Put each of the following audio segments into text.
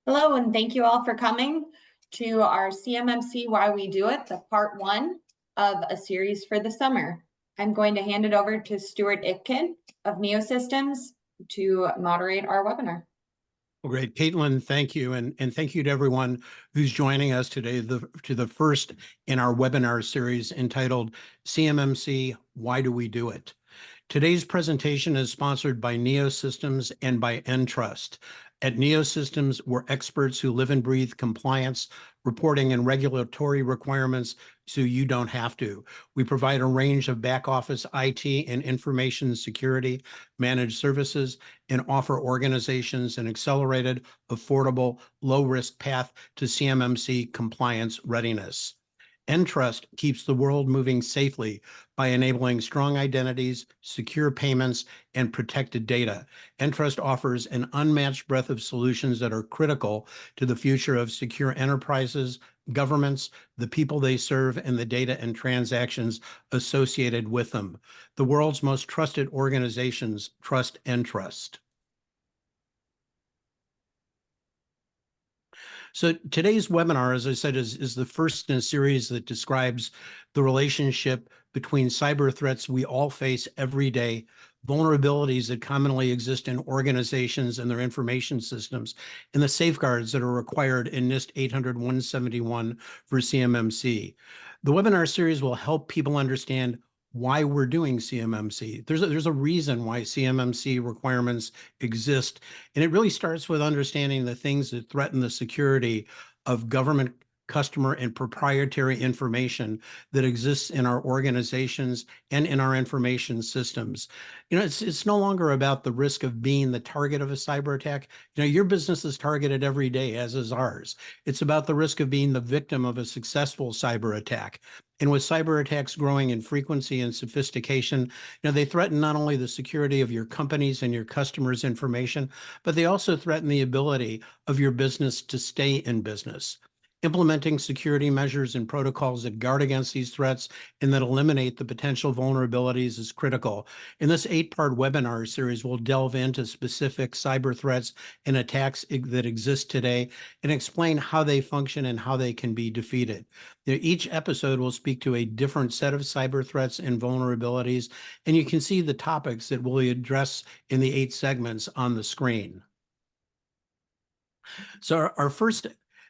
Hello, and thank you all for coming to our CMMC Why We Do It, the part one of a series for the summer. I'm going to hand it over to Stuart Itkin of NeoSystems to moderate our webinar. Well, great. Caitlin, thank you. And thank you to everyone who's joining us today to the first in our webinar series entitled CMMC, Why Do We Do It? Today's presentation is sponsored by NeoSystems and by Entrust. At NeoSystems, we're experts who live and breathe compliance, reporting, and regulatory requirements so you don't have to. We provide a range of back office IT and information security managed services and offer organizations an accelerated, affordable, low-risk path to CMMC compliance readiness. Entrust keeps the world moving safely by enabling strong identities, secure payments, and protected data. Entrust offers an unmatched breadth of solutions that are critical to the future of secure enterprises, governments, the people they serve, and the data and transactions associated with them. The world's most trusted organizations trust Entrust. So today's webinar, as I said, is the first in a series that describes the relationship between cyber threats we all face every day, vulnerabilities that commonly exist in organizations and their information systems, and the safeguards that are required in NIST 800-171 for CMMC. The webinar series will help people understand why we're doing CMMC. There's a reason why CMMC requirements exist, and it really starts with understanding the things that threaten the security of government, customer, and proprietary information that exists in our organizations and in our information systems. You know, it's no longer about the risk of being the target of a cyber attack. You know, your business is targeted every day, as is ours. It's about the risk of being the victim of a successful cyber attack. And with cyber attacks growing in frequency and sophistication, you know, they threaten not only the security of your companies and your customers' information, but they also threaten the ability of your business to stay in business. Implementing security measures and protocols that guard against these threats and that eliminate the potential vulnerabilities is critical. In this 8-part webinar series, we'll delve into specific cyber threats and attacks that exist today and explain how they function and how they can be defeated. Each episode will speak to a different set of cyber threats and vulnerabilities, and you can see the topics that we'll address in the 8 segments on the screen. So our first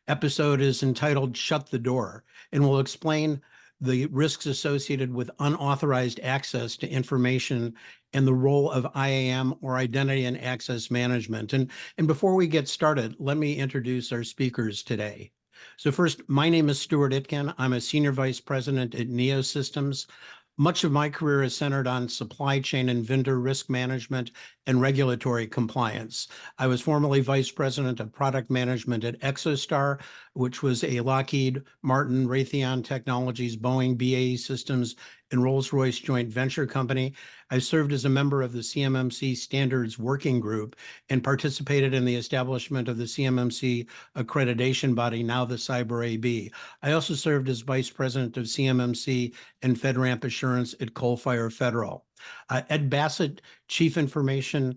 episode is entitled Shut the Door, and we'll explain the risks associated with unauthorized access to information and the role of IAM, or Identity and Access Management. And before we get started, let me introduce our speakers today. So first, my name is Stuart Itkin. I'm a Senior Vice President at NeoSystems. Much of my career is centered on supply chain and vendor risk management and regulatory compliance. I was formerly Vice President of Product Management at ExoStar, which was a Lockheed Martin, Raytheon Technologies, Boeing, BAE Systems, and Rolls-Royce joint venture company. I served as a member of the CMMC Standards Working Group and participated in the establishment of the CMMC accreditation body, now the Cyber AB. I also served as Vice President of CMMC and FedRAMP Assurance at Coalfire Federal. Ed Bassett, Chief Cybersecurity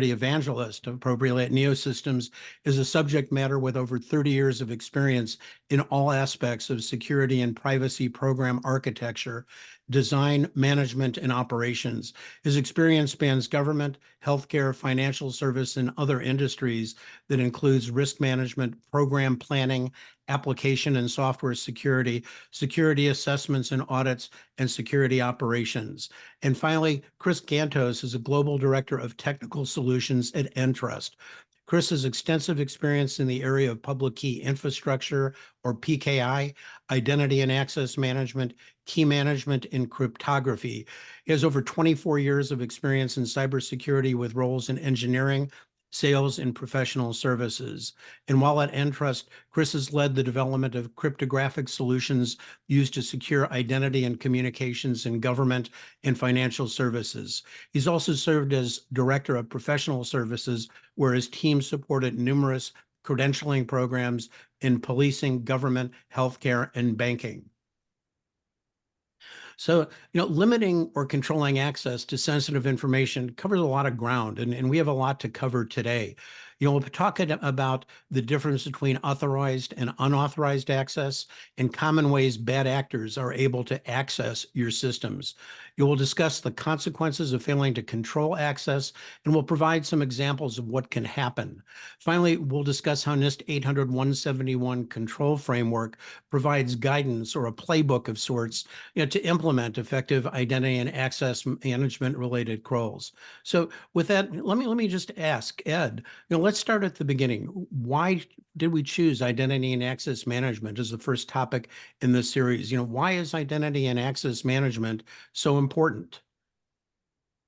Evangelist, appropriately at NeoSystems, is a subject matter with over 30 years of experience in all aspects of security and privacy program architecture, design, management, and operations. His experience spans government, healthcare, financial service, and other industries that includes risk management, program planning, application and software security, security assessments and audits, and security operations. And finally, Chris Gantos is a Global Director of Technical Solutions at Entrust. Chris has extensive experience in the area of public key infrastructure, or PKI, identity and access management, key management, and cryptography. He has over 24 years of experience in cybersecurity with roles in engineering, sales, and professional services. And while at Entrust, Chris has led the development of cryptographic solutions used to secure identity and communications in government and financial services. He's also served as Director of Professional Services, where his team supported numerous credentialing programs in policing, government, healthcare, and banking. So, you know, limiting or controlling access to sensitive information covers a lot of ground, and we have a lot to cover today. We'll be talking about the difference between authorized and unauthorized access and common ways bad actors are able to access your systems. You will discuss the consequences of failing to control access, and we'll provide some examples of what can happen. Finally, we'll discuss how NIST 800-171 control framework provides guidance or a playbook of sorts, to implement effective identity and access management related controls. So with that, let me just ask Ed, let's start at the beginning. Why did we choose identity and access management as the first topic in this series? Why is identity and access management so important?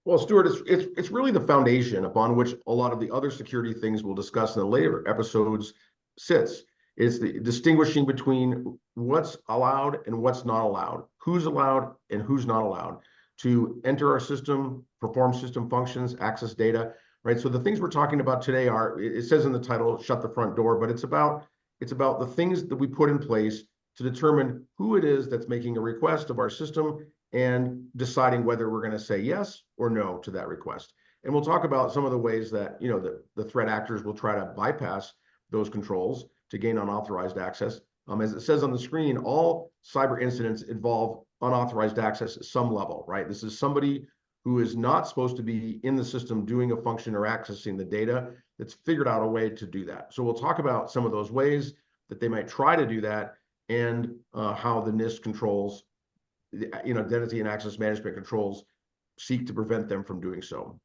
Well, Stuart, it's really the foundation upon which a lot of the other security things we'll discuss in the later episodes sits. It's the distinguishing between what's allowed and what's not allowed, who's allowed and who's not allowed to enter our system, perform system functions, access data, right? So the things we're talking about today are, it says in the title, shut the front door, but it's about the things that we put in place to determine who it is that's making a request of our system and deciding whether we're going to say yes or no to that request. And we'll talk about some of the ways that, the threat actors will try to bypass those controls to gain unauthorized access. As it says on the screen, all cyber incidents involve unauthorized access at some level, right? This is somebody who is not supposed to be in the system doing a function or accessing the data that's figured out a way to do that. So we'll talk about some of those ways that they might try to do that and how the NIST controls, identity and access management controls seek to prevent them from doing so.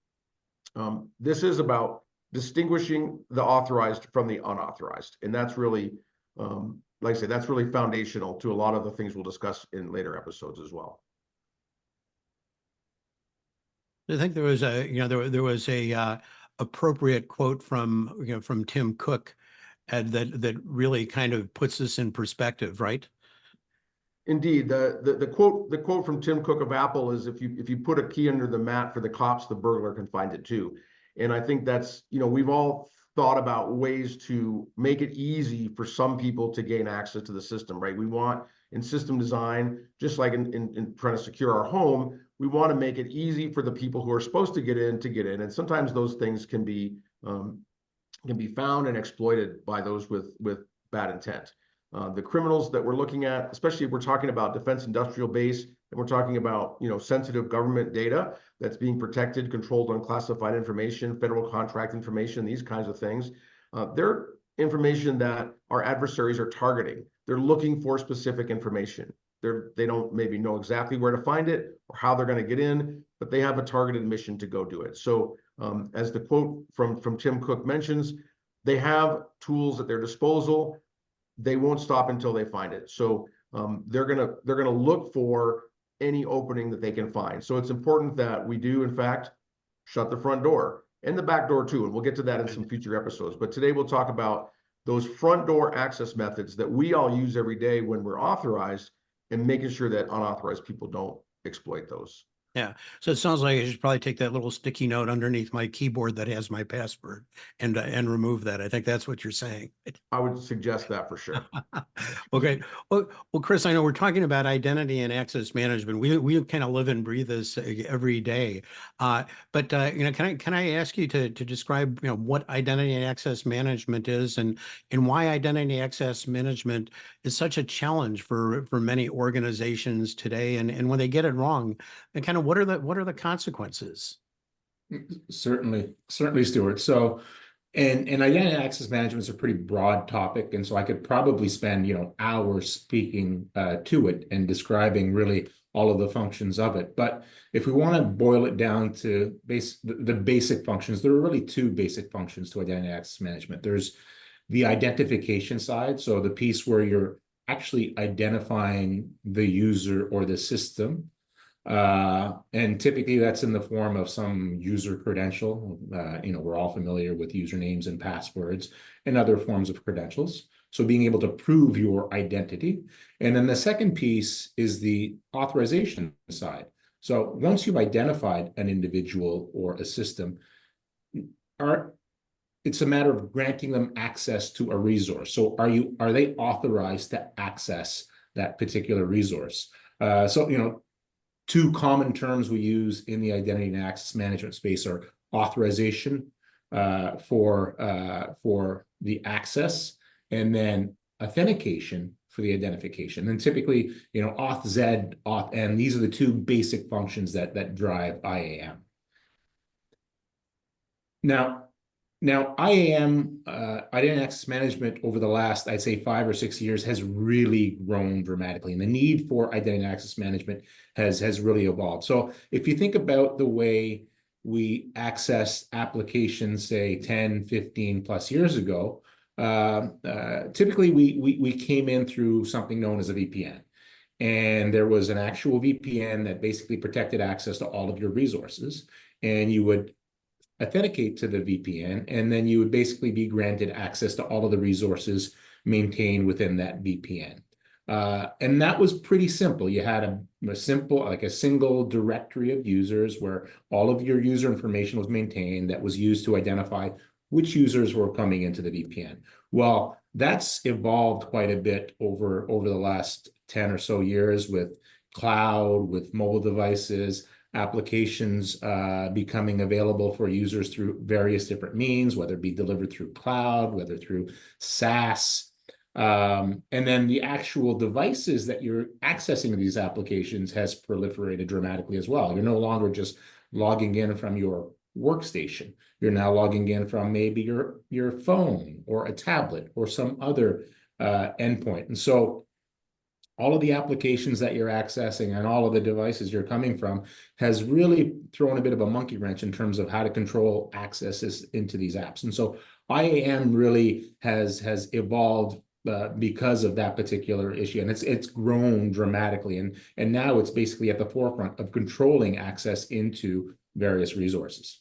This is about distinguishing the authorized from the unauthorized. And that's really, like I say, that's really foundational to a lot of the things we'll discuss in later episodes as well. I think there was a appropriate quote from Tim Cook that really kind of puts this in perspective, right? Indeed, the quote from Tim Cook of Apple is, if you put a key under the mat for the cops, the burglar can find it too. And I think that's, we've all thought about ways to make it easy for some people to gain access to the system, right? We want, in system design, just like in trying to secure our home, we want to make it easy for the people who are supposed to get in. And sometimes those things can be found and exploited by those with bad intent. The criminals that we're looking at, especially if we're talking about defense industrial base, and we're talking about, sensitive government data that's being protected, controlled, unclassified information, federal contract information, these kinds of things. They're information that our adversaries are targeting. They're looking for specific information. They don't maybe know exactly where to find it or how they're going to get in, but they have a targeted mission to go do it. So as the quote from Tim Cook mentions, they have tools at their disposal. They won't stop until they find it. So they're gonna look for any opening that they can find. So it's important that we do, in fact, shut the front door and the back door too. And we'll get to that in some future episodes. But today we'll talk about those front door access methods that we all use every day when we're authorized, and making sure that unauthorized people don't exploit those. Yeah. So it sounds like I should probably take that little sticky note underneath my keyboard that has my password and remove that. I think that's what you're saying. I would suggest that for sure. Okay. Well, Chris, I know we're talking about identity and access management. We kind of live and breathe this every day. But can I ask you to describe what identity and access management is, and why identity and access management is such a challenge for many organizations today, and when they get it wrong, and kind of what are the consequences? Certainly, Stuart. So, and identity access management is a pretty broad topic, and so I could probably spend hours speaking to it and describing really all of the functions of it. But if we want to boil it down to the basic functions, there are really two basic functions to identity access management. There's the identification side, so the piece where you're actually identifying the user or the system. And typically that's in the form of some user credential. We're all familiar with usernames and passwords and other forms of credentials. So being able to prove your identity. And then the second piece is the authorization side. So once you've identified an individual or a system, it's a matter of granting them access to a resource. So are they authorized to access that particular resource? Two common terms we use in the identity and access management space are authorization for the access, and then authentication for the identification. And typically, auth-Z, auth-N, these are the two basic functions that drive IAM. Now IAM, identity access management, over the last, I'd say 5 or 6 years, has really grown dramatically, and the need for identity access management has really evolved. So if you think about the way we access applications, say 10, 15 plus years ago, typically we came in through something known as a VPN. And there was an actual VPN that basically protected access to all of your resources. And you would authenticate to the VPN, and then you would basically be granted access to all of the resources maintained within that VPN. And that was pretty simple. You had a simple, like a single directory of users where all of your user information was maintained that was used to identify which users were coming into the VPN. Well, that's evolved quite a bit over the last 10 or so years, with cloud, with mobile devices, applications becoming available for users through various different means, whether it be delivered through cloud, whether through SaaS. And then the actual devices that you're accessing these applications has proliferated dramatically as well. You're no longer just logging in from your workstation. You're now logging in from maybe your phone or a tablet or some other endpoint. And so all of the applications that you're accessing and all of the devices you're coming from has really thrown a bit of a monkey wrench in terms of how to control accesses into these apps. And so IAM really has evolved because of that particular issue, and it's grown dramatically, and now it's basically at the forefront of controlling access into various resources.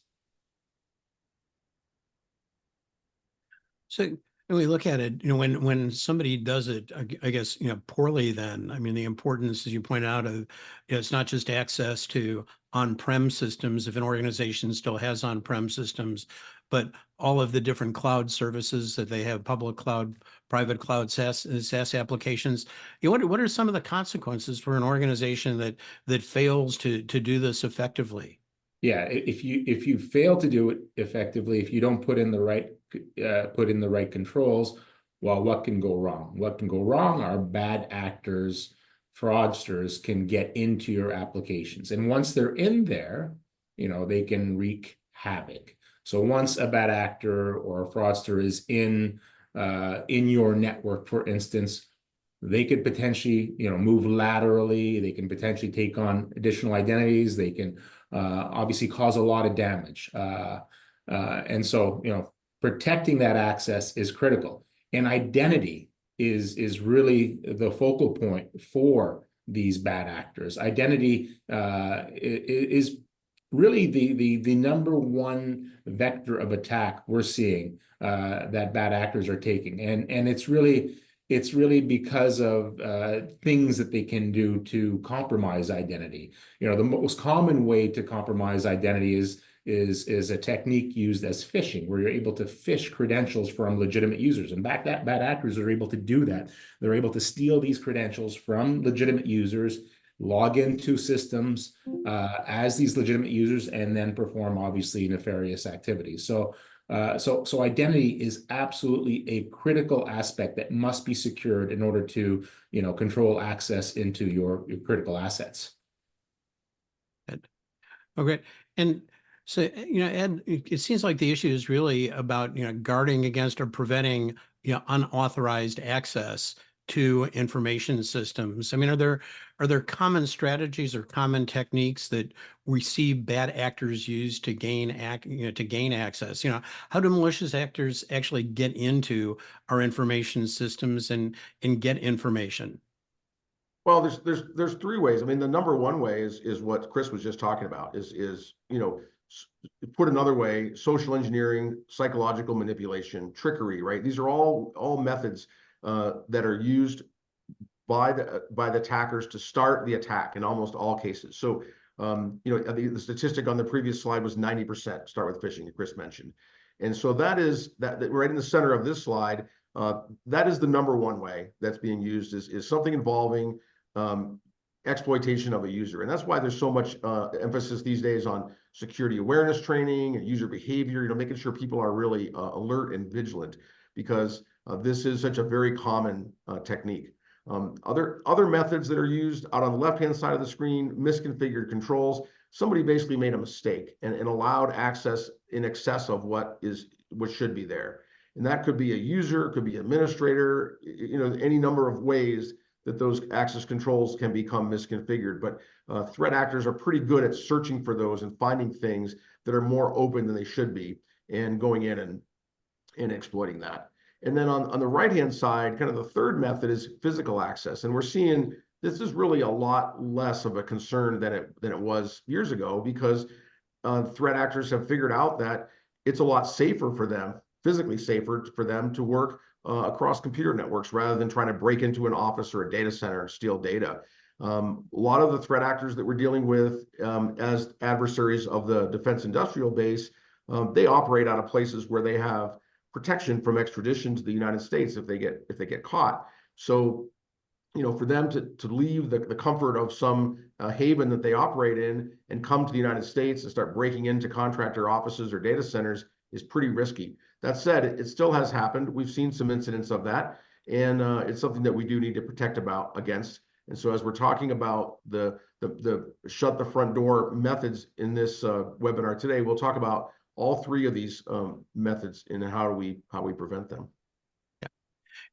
So when we look at it, when somebody does it, I guess, poorly, then, I mean, the importance, as you point out, of it's not just access to on-prem systems, if an organization still has on-prem systems, but all of the different cloud services that they have, public cloud, private cloud, SaaS applications. What are some of the consequences for an organization that fails to do this effectively? Yeah, if you fail to do it effectively, if you don't put in the right controls, well, what can go wrong? What can go wrong are bad actors, fraudsters can get into your applications, and once they're in there, they can wreak havoc. So once a bad actor or a fraudster is in your network, for instance, they could potentially, move laterally. They can potentially take on additional identities. They can obviously cause a lot of damage. And so, protecting that access is critical. And identity is really the focal point for these bad actors. Identity is really the number one vector of attack we're seeing that bad actors are taking. And it's really because of things that they can do to compromise identity. The most common way to compromise identity is a technique used as phishing, where you're able to phish credentials from legitimate users. And bad actors are able to do that. They're able to steal these credentials from legitimate users, log into systems as these legitimate users, and then perform obviously nefarious activities. So identity is absolutely a critical aspect that must be secured in order to, control access into your critical assets. Okay. And so, Ed, it seems like the issue is really about, guarding against or preventing, unauthorized access to information systems. I mean, are there common strategies or common techniques that we see bad actors use to gain access? How do malicious actors actually get into our information systems and get information? Well, there's three ways. I mean, the number one way is what Chris was just talking about, is put another way, social engineering, psychological manipulation, trickery, right? These are all methods that are used by the attackers to start the attack in almost all cases. So the statistic on the previous slide was 90% start with phishing, that Chris mentioned. And so that right in the center of this slide, that is the number one way that's being used, is something involving exploitation of a user. And that's why there's so much emphasis these days on security awareness training and user behavior, making sure people are really alert and vigilant, because this is such a very common technique. Other methods that are used out on the left-hand side of the screen, misconfigured controls. Somebody basically made a mistake and allowed access in excess of what should be there. And that could be a user, could be administrator, any number of ways that those access controls can become misconfigured. But threat actors are pretty good at searching for those and finding things that are more open than they should be, and going in and exploiting that. And then on the right-hand side, kind of the third method is physical access. And we're seeing this is really a lot less of a concern than it was years ago, because threat actors have figured out that it's a lot safer for them, physically safer for them, to work across computer networks rather than trying to break into an office or a data center and steal data. A lot of the threat actors that we're dealing with as adversaries of the defense industrial base, they operate out of places where they have protection from extradition to the United States if they get caught. So, for them to leave the comfort of some haven that they operate in and come to the United States and start breaking into contractor offices or data centers is pretty risky. That said, it still has happened. We've seen some incidents of that, and it's something that we do need to protect against. And so, as we're talking about the shut the front door methods in this webinar today, we'll talk about all three of these methods and how we prevent them. Yeah.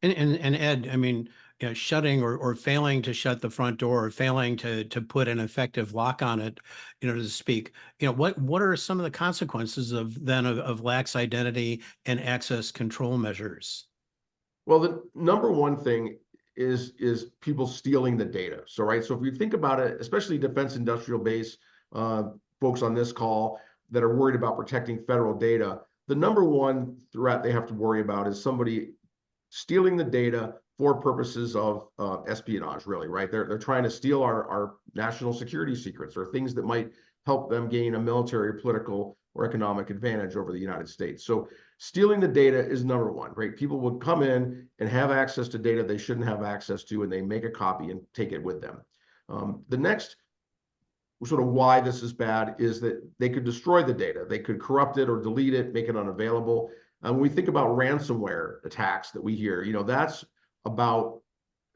And Ed, I mean, shutting or failing to shut the front door, or failing to put an effective lock on it, to speak, what are some of the consequences of lax identity and access control measures? Well, the number one thing is people stealing the data. So if you think about it, especially defense industrial base folks on this call that are worried about protecting federal data, the number one threat they have to worry about is somebody stealing the data for purposes of espionage, really, right? They're trying to steal our national security secrets, or things that might help them gain a military, political, or economic advantage over the United States. So stealing the data is number one, right? People would come in and have access to data they shouldn't have access to, and they make a copy and take it with them. The next sort of why this is bad is that they could destroy the data. They could corrupt it or delete it, make it unavailable. And when we think about ransomware attacks that we hear, that's about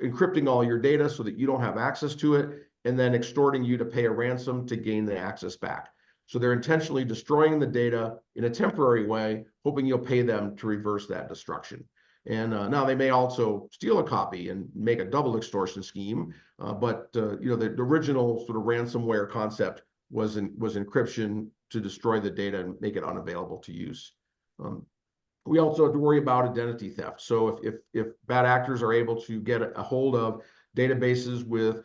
encrypting all your data so that you don't have access to it, and then extorting you to pay a ransom to gain the access back. So they're intentionally destroying the data in a temporary way, hoping you'll pay them to reverse that destruction. And now they may also steal a copy and make a double extortion scheme. But the original sort of ransomware concept was encryption to destroy the data and make it unavailable to use. We also have to worry about identity theft. So if bad actors are able to get a hold of databases with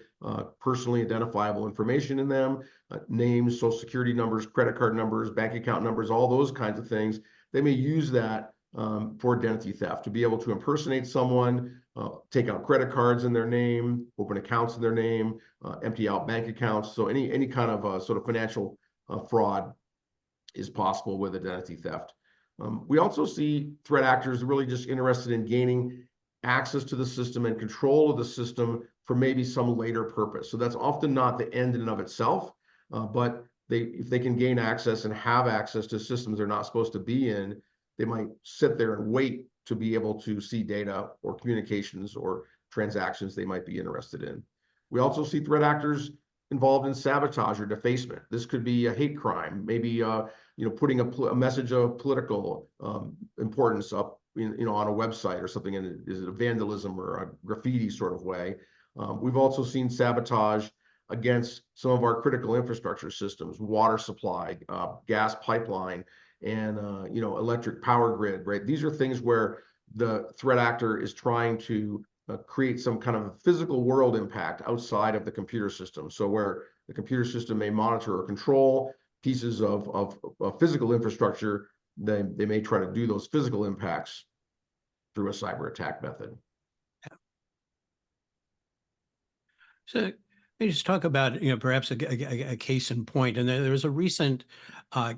personally identifiable information in them, names, social security numbers, credit card numbers, bank account numbers, all those kinds of things, they may use that for identity theft, to be able to impersonate someone, take out credit cards in their name, open accounts in their name, empty out bank accounts. So any kind of sort of financial fraud is possible with identity theft. We also see threat actors really just interested in gaining access to the system and control of the system for maybe some later purpose. So that's often not the end in and of itself, but if they can gain access and have access to systems they're not supposed to be in, they might sit there and wait to be able to see data or communications or transactions they might be interested in. We also see threat actors involved in sabotage or defacement. This could be a hate crime, maybe putting a message of political importance up on a website or something, and is it a vandalism or a graffiti sort of way. We've also seen sabotage against some of our critical infrastructure systems, water supply, gas pipeline, and electric power grid, right? These are things where the threat actor is trying to create some kind of physical world impact outside of the computer system. So where the computer system may monitor or control pieces of physical infrastructure, they may try to do those physical impacts through a cyber attack method. So let me just talk about, perhaps a case in point. And there was a recent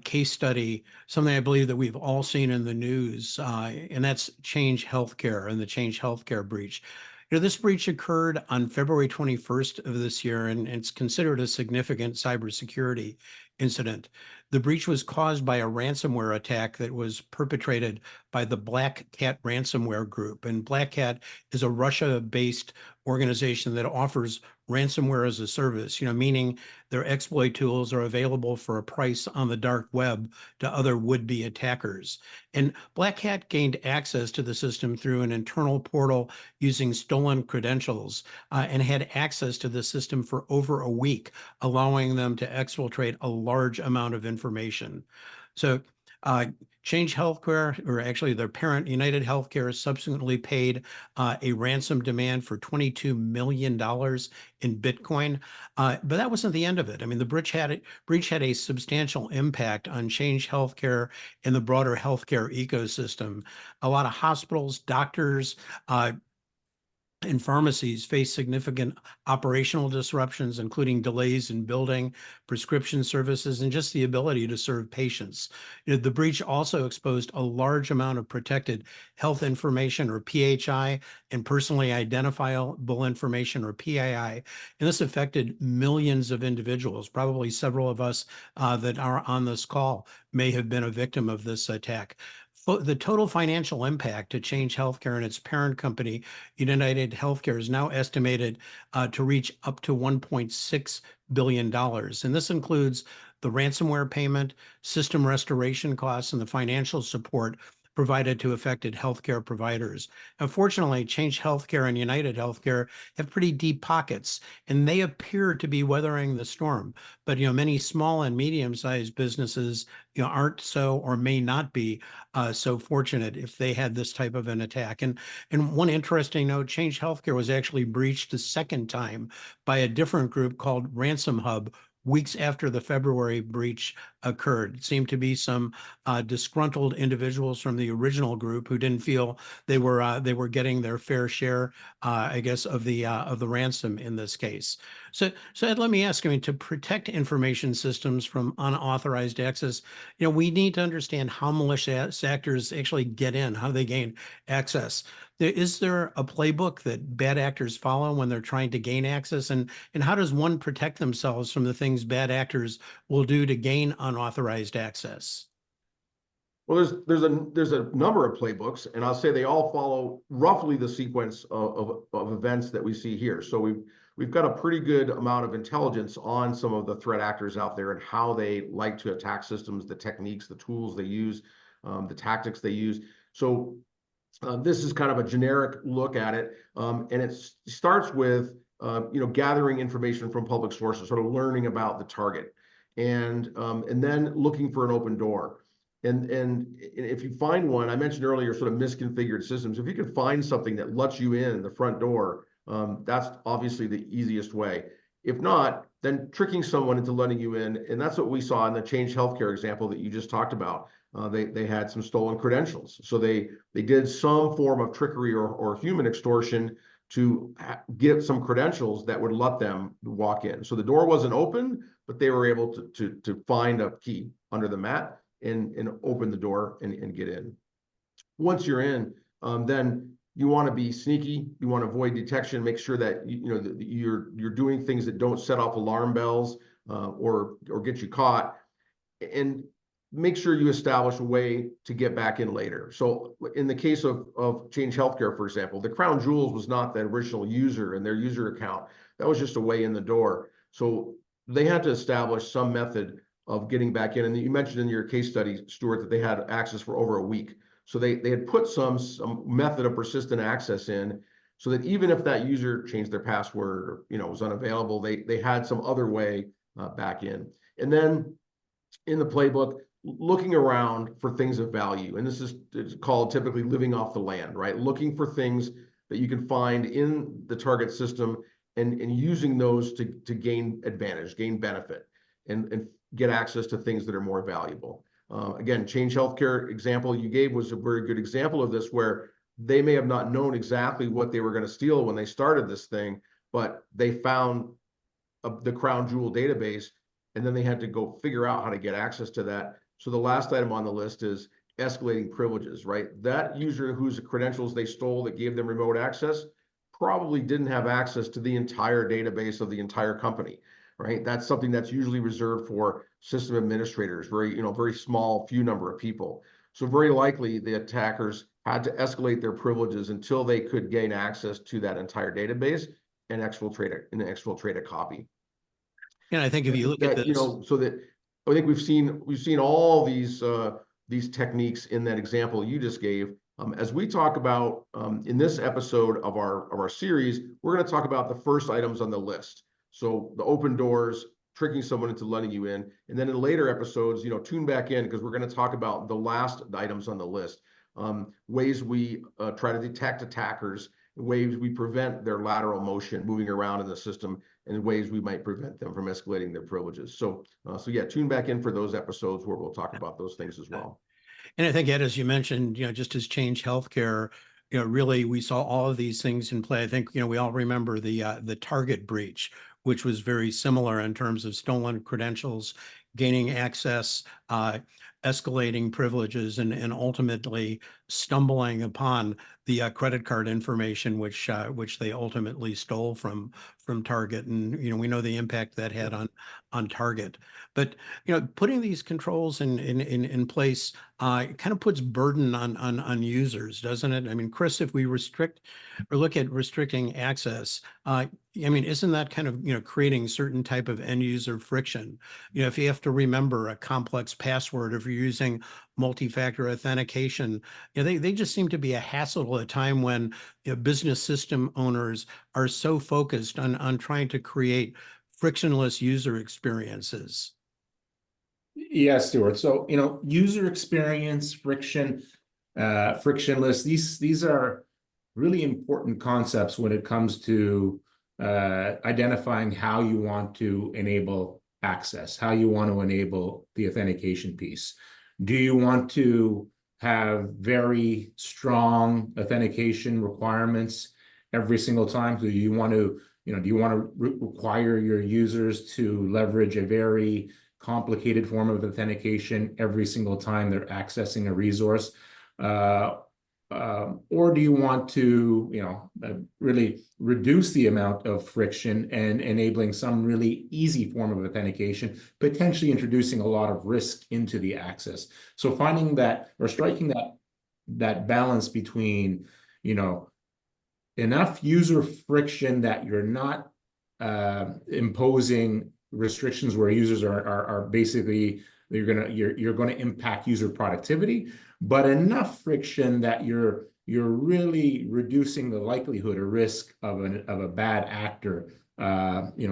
case study, something I believe that we've all seen in the news, and that's Change Healthcare and the Change Healthcare breach. This breach occurred on February 21st of this year, and it's considered a significant cybersecurity incident. The breach was caused by a ransomware attack that was perpetrated by the Black Cat ransomware group. And Black Cat is a Russia-based organization that offers ransomware as a service, meaning their exploit tools are available for a price on the dark web to other would-be attackers. And Black Cat gained access to the system through an internal portal using stolen credentials and had access to the system for over a week, allowing them to exfiltrate a large amount of information. So Change Healthcare, or actually their parent, United Healthcare, subsequently paid a ransom demand for $22 million in Bitcoin. But that wasn't the end of it. I mean, the breach had a substantial impact on Change Healthcare and the broader healthcare ecosystem. A lot of hospitals, doctors, and pharmacies face significant operational disruptions, including delays in building prescription services and just the ability to serve patients. The breach also exposed a large amount of protected health information, or PHI, and personally identifiable information, or PII. And this affected millions of individuals. Probably several of us that are on this call may have been a victim of this attack. The total financial impact to Change Healthcare and its parent company, United Healthcare, is now estimated to reach up to $1.6 billion. And this includes the ransomware payment, system restoration costs, and the financial support provided to affected healthcare providers. Unfortunately, Change Healthcare and United Healthcare have pretty deep pockets, and they appear to be weathering the storm. But many small and medium-sized businesses aren't so, or may not be so fortunate if they had this type of an attack. And one interesting note, Change Healthcare was actually breached a second time by a different group called Ransom Hub weeks after the February breach occurred. It seemed to be some disgruntled individuals from the original group who didn't feel they were getting their fair share, I guess, of the ransom in this case. So Ed, let me ask, to protect information systems from unauthorized access, we need to understand how malicious actors actually get in, how they gain access. Is there a playbook that bad actors follow when they're trying to gain access? And how does one protect themselves from the things bad actors will do to gain unauthorized access? Well, there's a number of playbooks, and I'll say they all follow roughly the sequence of events that we see here. So we've got a pretty good amount of intelligence on some of the threat actors out there and how they like to attack systems, the techniques, the tools they use, the tactics they use. So this is kind of a generic look at it, and it starts with gathering information from public sources, sort of learning about the target, and then looking for an open door. And if you find one, I mentioned earlier, sort of misconfigured systems. If you can find something that lets you in the front door, that's obviously the easiest way. If not, then tricking someone into letting you in, and that's what we saw in the Change Healthcare example that you just talked about. They had some stolen credentials, so they did some form of trickery or human extortion to get some credentials that would let them walk in. So the door wasn't open, but they were able to find a key under the mat and open the door and get in. Once you're in, then you want to be sneaky. You want to avoid detection. Make sure that you're doing things that don't set off alarm bells or get you caught, and make sure you establish a way to get back in later. So in the case of Change Healthcare, for example, the crown jewels was not the original user and their user account. That was just a way in the door. So they had to establish some method of getting back in. And you mentioned in your case study, Stuart, that they had access for over a week. So they had put some method of persistent access in, so that even if that user changed their password or was unavailable, they had some other way back in. And then in the playbook, looking around for things of value. And this is called typically living off the land, right? Looking for things that you can find in the target system and using those to gain advantage, gain benefit, and get access to things that are more valuable. Again, Change Healthcare example you gave was a very good example of this, where they may have not known exactly what they were going to steal when they started this thing, but they found the crown jewel database, and then they had to go figure out how to get access to that. So the last item on the list is escalating privileges, right? That user whose credentials they stole that gave them remote access, probably didn't have access to the entire database of the entire company, right? That's something that's usually reserved for system administrators, very small few number of people. So very likely the attackers had to escalate their privileges until they could gain access to that entire database and exfiltrate a copy. And I think if you look at this, so that I think we've seen all these techniques in that example you just gave. As we talk about in this episode of our series, we're going to talk about the first items on the list. So the open doors, tricking someone into letting you in, and then in later episodes, tune back in because we're going to talk about the last items on the list. Ways we try to detect attackers, ways we prevent their lateral motion moving around in the system, and ways we might prevent them from escalating their privileges. So yeah, tune back in for those episodes where we'll talk about those things as well. and I think, Ed, as you mentioned, just as Change Healthcare, really we saw all of these things in play. I think, we all remember the Target breach, which was very similar in terms of stolen credentials, gaining access, escalating privileges, and ultimately stumbling upon the credit card information, which they ultimately stole from Target. And we know the impact that had on Target. But putting these controls in place kind of puts burden on users, doesn't it? I mean, Chris, if we restrict or look at restricting access, isn't that kind of creating certain type of end user friction? If you have to remember a complex password, if you're using multi-factor authentication, they just seem to be a hassle at a time when business system owners are so focused on trying to create frictionless user experiences. Yeah, Stuart. So, user experience, frictionless, these are really important concepts when it comes to identifying how you want to enable access, how you want to enable the authentication piece. Do you want to have very strong authentication requirements every single time? Do you want to require your users to leverage a very complicated form of authentication every single time they're accessing a resource? Or do you want to, really reduce the amount of friction and enabling some really easy form of authentication, potentially introducing a lot of risk into the access? So finding that or striking that balance between, enough user friction that you're not imposing restrictions where users are basically you're gonna impact user productivity, but enough friction that you're really reducing the likelihood or risk of a bad actor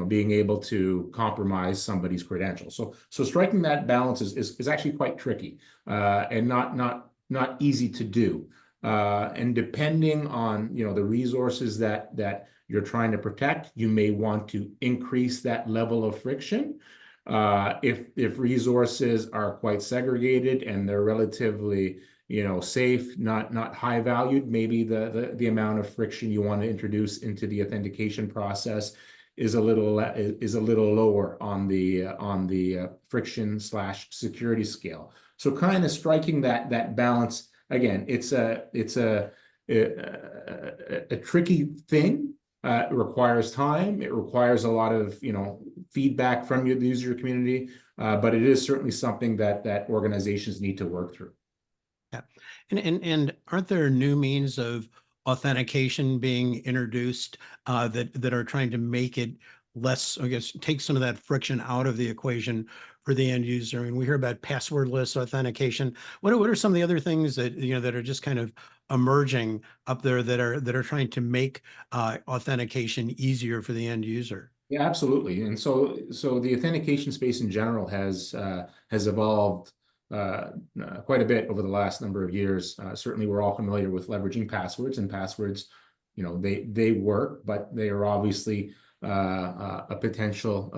being able to compromise somebody's credentials. So striking that balance is actually quite tricky and not easy to do. And depending on the resources that you're trying to protect, you may want to increase that level of friction. If resources are quite segregated and they're relatively safe, not high valued, maybe the amount of friction you want to introduce into the authentication process is a little lower on the friction / security scale. So kind of striking that balance. Again, it's a tricky thing. It requires time. It requires a lot of feedback from the user community, but it is certainly something that organizations need to work through. Yeah, and aren't there new means of authentication being introduced that are trying to make it less, I guess, take some of that friction out of the equation for the end user? And we hear about passwordless authentication. What are some of the other things that that are just kind of emerging up there that are trying to make authentication easier for the end user? Yeah, absolutely. And so the authentication space in general has evolved quite a bit over the last number of years. Certainly, we're all familiar with leveraging passwords, and passwords, they work, but they are obviously a potential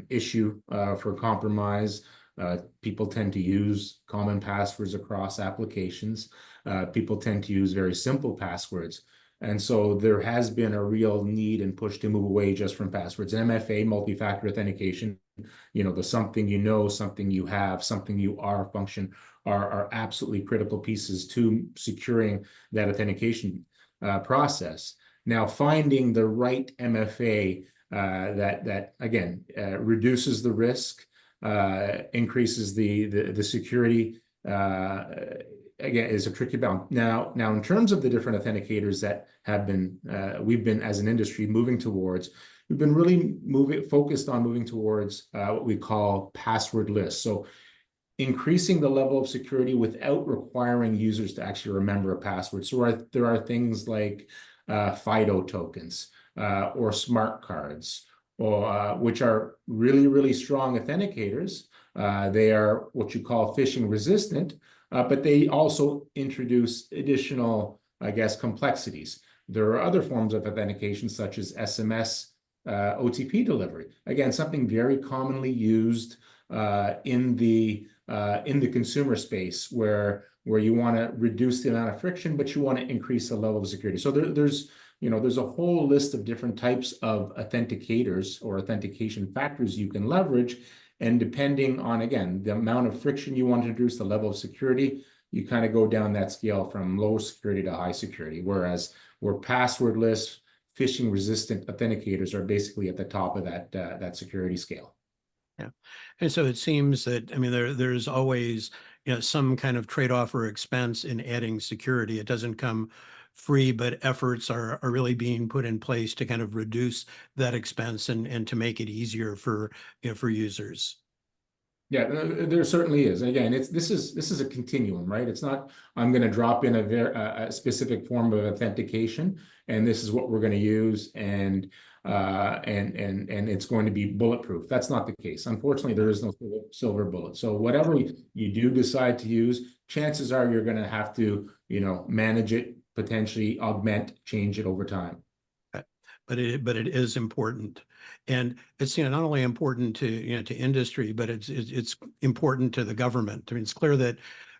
issue for compromise. People tend to use common passwords across applications. People tend to use very simple passwords. And so there has been a real need and push to move away just from passwords. MFA, multi-factor authentication, the something something you have, something you are function are absolutely critical pieces to securing that authentication process. Now, finding the right MFA that again reduces the risk, increases the security, again, is a tricky balance. Now, in terms of the different authenticators that have been we've been as an industry moving towards, we've been really focused on moving towards what we call passwordless. So increasing the level of security without requiring users to actually remember a password. So there are things like FIDO tokens or smart cards, or which are really, really strong authenticators. They are what you call phishing resistant, but they also introduce additional, I guess, complexities. There are other forms of authentication, such as SMS OTP delivery. Again, something very commonly used in the consumer space, where you want to reduce the amount of friction, but you want to increase the level of security. So there's a whole list of different types of authenticators or authentication factors you can leverage. And depending on, again, the amount of friction you want to introduce, the level of security, you kind of go down that scale from low security to high security. Whereas passwordless, phishing resistant authenticators are basically at the top of that security scale. Yeah. And so it seems that, I mean, there's always, some kind of trade-off or expense in adding security. It doesn't come free, but efforts are really being put in place to kind of reduce that expense and to make it easier for users. Yeah, there certainly is. Again, this is a continuum, right? It's not I'm going to drop in a specific form of authentication, and this is what we're going to use, and it's going to be bulletproof. That's not the case. Unfortunately, there is no silver bullet. So whatever you do decide to use, chances are you're going to have to, manage it, potentially augment, change it over time. But it is important, and it's not only important to to industry, but it's important to the government. I mean, it's clear that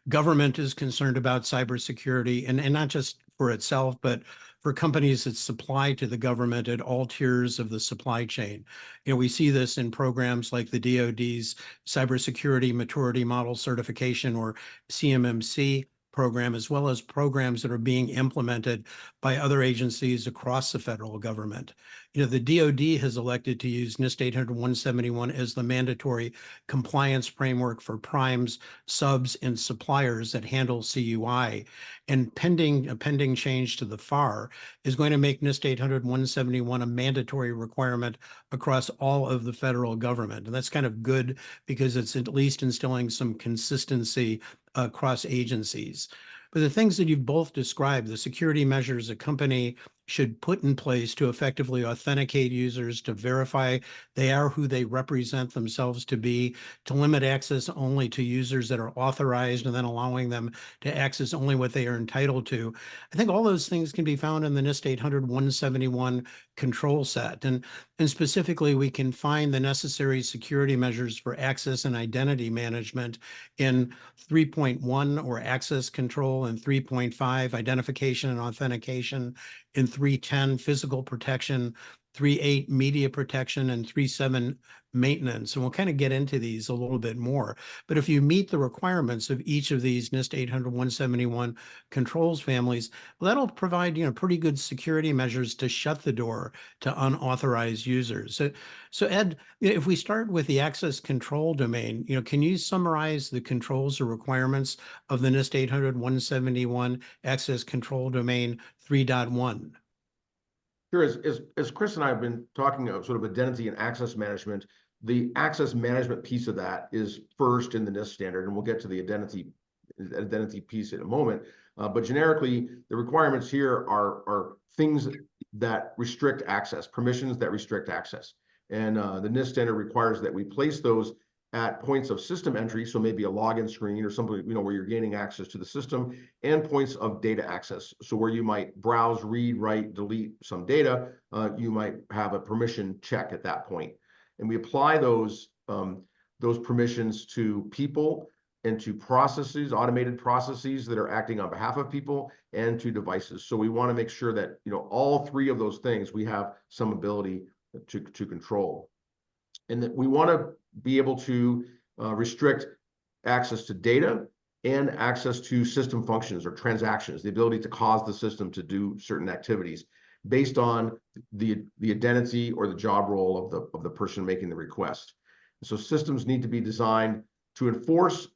government is concerned about cybersecurity, and not just for itself, but for companies that supply to the government at all tiers of the supply chain. We see this in programs like the DoD's Cybersecurity Maturity Model Certification, or CMMC program, as well as programs that are being implemented by other agencies across the federal government. The DoD has elected to use NIST 800-171 as the mandatory compliance framework for primes, subs, and suppliers that handle CUI. And a pending change to the FAR is going to make NIST 800-171 a mandatory requirement across all of the federal government. And that's kind of good, because it's at least instilling some consistency across agencies. But the things that you've both described, the security measures a company should put in place to effectively authenticate users, to verify they are who they represent themselves to be, to limit access only to users that are authorized, and then allowing them to access only what they are entitled to. I think all those things can be found in the NIST 800-171 control set. And specifically, we can find the necessary security measures for access and identity management in 3.1, or access control, and 3.5, identification and authentication, in 3.10, physical protection, 3.8, media protection, and 3.7, maintenance. And we'll kind of get into these a little bit more. But if you meet the requirements of each of these NIST 800-171 controls families, well, that'll provide pretty good security measures to shut the door to unauthorized users. So Ed, if we start with the access control domain, can you summarize the controls or requirements of the NIST 800-171 access control domain 3.1? Sure. As Chris and I have been talking of sort of identity and access management, the access management piece of that is first in the NIST standard, and we'll get to the identity piece in a moment. But generically, the requirements here are things that restrict access, permissions that restrict access. And the NIST standard requires that we place those at points of system entry, so maybe a login screen or something, where you're gaining access to the system, and points of data access. So where you might browse, read, write, delete some data, you might have a permission check at that point. And we apply those permissions to people and to processes, automated processes that are acting on behalf of people, and to devices. So we want to make sure that, all three of those things we have some ability to control. And that we want to be able to restrict access to data and access to system functions or transactions, the ability to cause the system to do certain activities. based on the identity or the job role of the person making the request. So systems need to be designed to enforce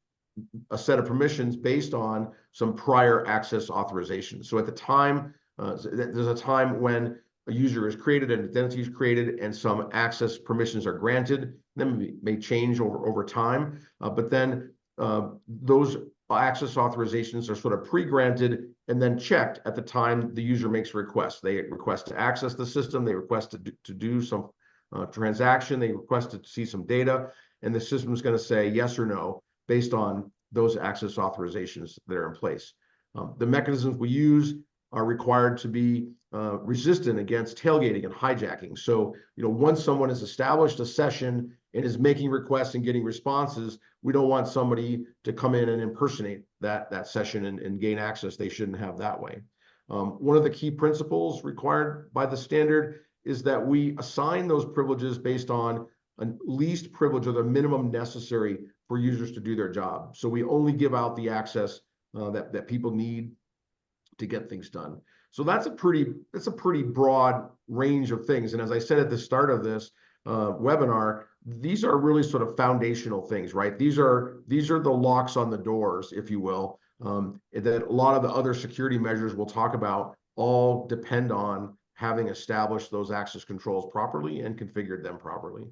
a set of permissions based on some prior access authorization. So at the time, there's a time when a user is created, an identity is created, and some access permissions are granted. Then may change over time, but then those access authorizations are sort of pre-granted and then checked at the time the user makes a request. They request to access the system, they request to do some transaction, they request to see some data, and the system is going to say yes or no based on those access authorizations that are in place. The mechanisms we use are required to be resistant against tailgating and hijacking. So, once someone has established a session and is making requests and getting responses, we don't want somebody to come in and impersonate that session and gain access they shouldn't have that way. One of the key principles required by the standard is that we assign those privileges based on a least privilege or the minimum necessary for users to do their job. So we only give out the access that people need to get things done. So that's a pretty broad range of things. And as I said at the start of this webinar, these are really sort of foundational things, right? These are the locks on the doors, if you will, that a lot of the other security measures we'll talk about all depend on having established those access controls properly and configured them properly.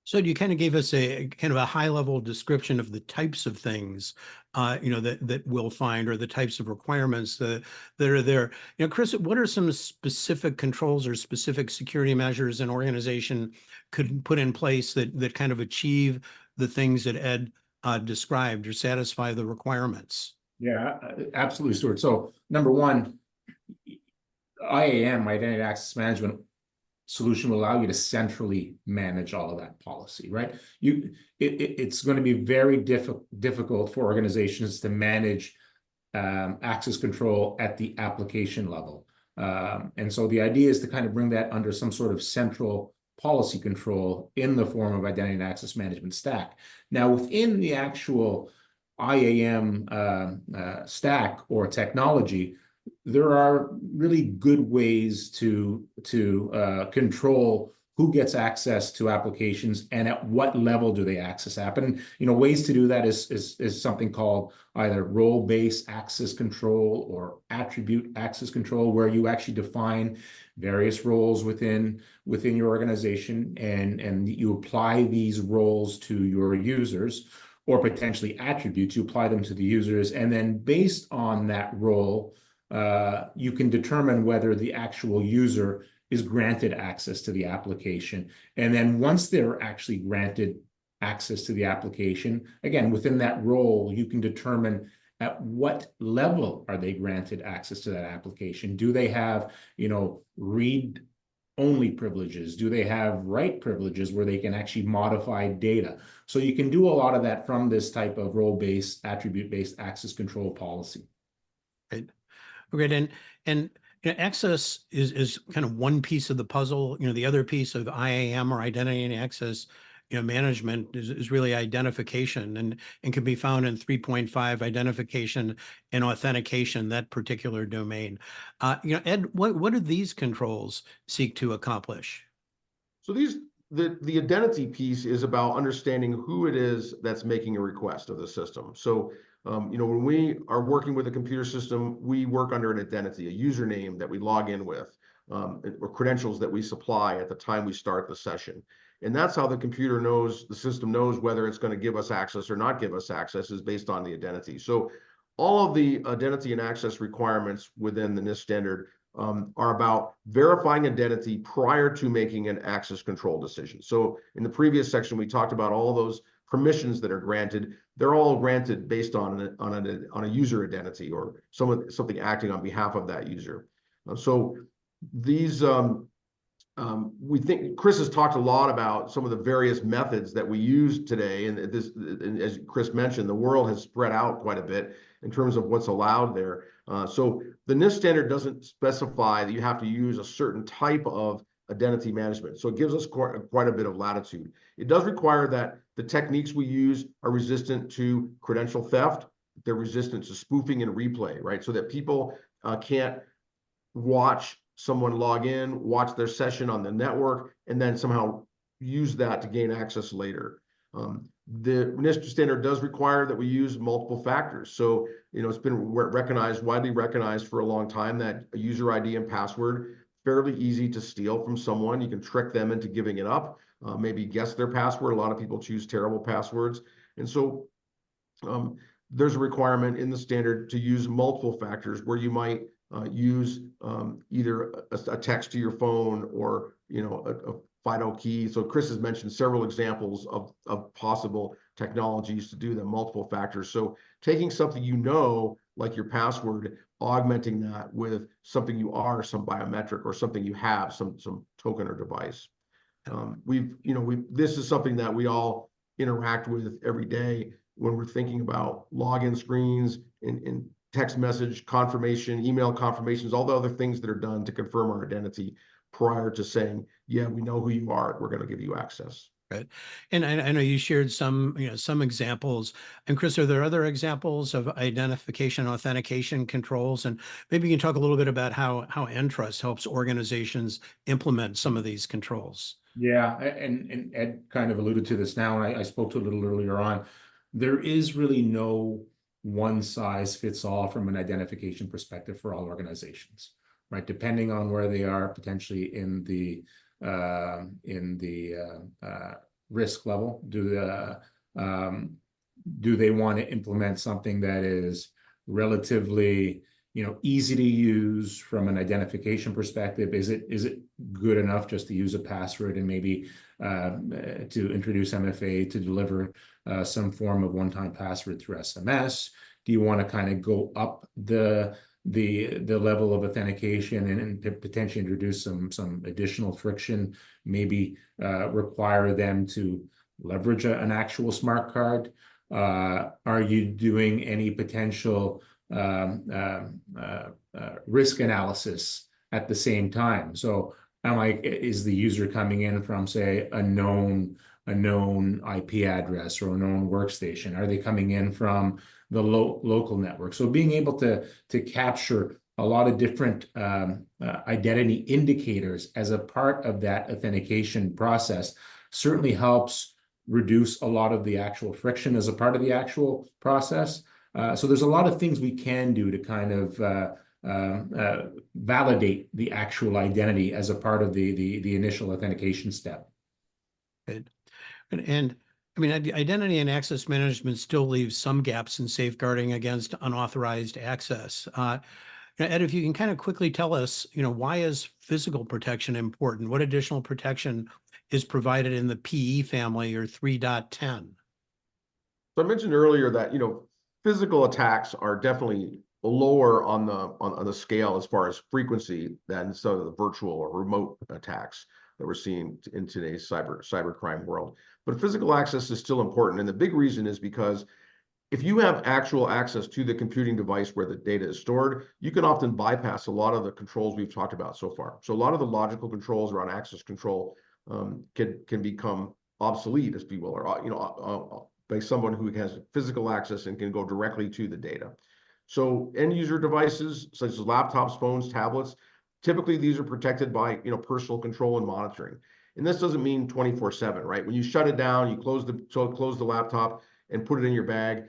So you kind of gave us a kind of a high-level description of the types of things, that we'll find, or the types of requirements that are there. Chris, what are some specific controls or specific security measures an organization could put in place that kind of achieve the things that Ed described or satisfy the requirements? Yeah, absolutely, Stuart. So number one, IAM, Identity Access Management solution will allow you to centrally manage all of that policy, right? It's going to be very difficult for organizations to manage access control at the application level. And so the idea is to kind of bring that under some sort of central policy control in the form of identity and access management stack. Now, within the actual IAM stack or technology, there are really good ways to control who gets access to applications and at what level do they access app. And ways to do that is something called either role-based access control or attribute access control, where you actually define various roles within your organization and you apply these roles to your users, or potentially attributes, you apply them to the users, and then based on that role, you can determine whether the actual user is granted access to the application. And then once they're actually granted access to the application, again, within that role, you can determine at what level are they granted access to that application. Do they have, read-only privileges? Do they have write privileges where they can actually modify data? So you can do a lot of that from this type of role-based, attribute-based access control policy. Right. Okay, and access is kind of one piece of the puzzle. The other piece of IAM, or identity and access management, is really identification, and can be found in 3.5, identification and authentication, that particular domain. Ed, what do these controls seek to accomplish? So the identity piece is about understanding who it is that's making a request of the system. So when we are working with a computer system, we work under an identity, a username that we log in with, or credentials that we supply at the time we start the session. And that's how the system knows whether it's going to give us access or not give us access, is based on the identity. So all of the identity and access requirements within the NIST standard are about verifying identity prior to making an access control decision. So in the previous section, we talked about all those permissions that are granted. They're all granted based on a user identity or something acting on behalf of that user. So these we think Chris has talked a lot about some of the various methods that we use today, and as Chris mentioned, the world has spread out quite a bit in terms of what's allowed there. So the NIST standard doesn't specify that you have to use a certain type of identity management. So it gives us quite a bit of latitude. It does require that the techniques we use are resistant to credential theft. They're resistant to spoofing and replay, right? So that people can't watch someone log in, watch their session on the network, and then somehow use that to gain access later. The NIST standard does require that we use multiple factors. So, it's been widely recognized for a long time that a user ID and password, fairly easy to steal from someone. You can trick them into giving it up, maybe guess their password. A lot of people choose terrible passwords. And so there's a requirement in the standard to use multiple factors where you might use either a text to your phone or, a FIDO key. So Chris has mentioned several examples of possible technologies to do the multiple factors. So taking something like your password, augmenting that with something you are, some biometric, or something you have, some token or device. This is something that we all interact with every day when we're thinking about login screens and text message confirmation, email confirmations, all the other things that are done to confirm our identity prior to saying, yeah, we know who you are, we're going to give you access. Right. And I know you shared some examples. And Chris, are there other examples of identification authentication controls? And maybe you can talk a little bit about how Entrust helps organizations implement some of these controls. Yeah, and Ed kind of alluded to this now, and I spoke to it a little earlier on. There is really no one size fits all from an identification perspective for all organizations, right? Depending on where they are potentially in the risk level, do they want to implement something that is relatively easy to use from an identification perspective? Is it good enough just to use a password and maybe to introduce MFA to deliver some form of one-time password through SMS? Do you want to kind of go up the level of authentication and potentially introduce some additional friction, maybe require them to leverage an actual smart card? Are you doing any potential risk analysis at the same time? So is the user coming in from, say, a known IP address or a known workstation? Are they coming in from the local network? So being able to capture a lot of different identity indicators as a part of that authentication process certainly helps reduce a lot of the actual friction as a part of the actual process. So there's a lot of things we can do to kind of validate the actual identity as a part of the initial authentication step. Good. And I mean, identity and access management still leaves some gaps in safeguarding against unauthorized access. Ed, if you can kind of quickly tell us, why is physical protection important? What additional protection is provided in the PE family or 3.10? So I mentioned earlier that, physical attacks are definitely lower on the scale as far as frequency than some of the virtual or remote attacks that we're seeing in today's cybercrime world. But physical access is still important. And the big reason is because if you have actual access to the computing device where the data is stored, you can often bypass a lot of the controls we've talked about so far. So a lot of the logical controls around access control can become obsolete, if you will, or by someone who has physical access and can go directly to the data. So end user devices such as laptops, phones, tablets, typically these are protected by personal control and monitoring. And this doesn't mean 24/7, right? When you shut it down, you close the laptop and put it in your bag.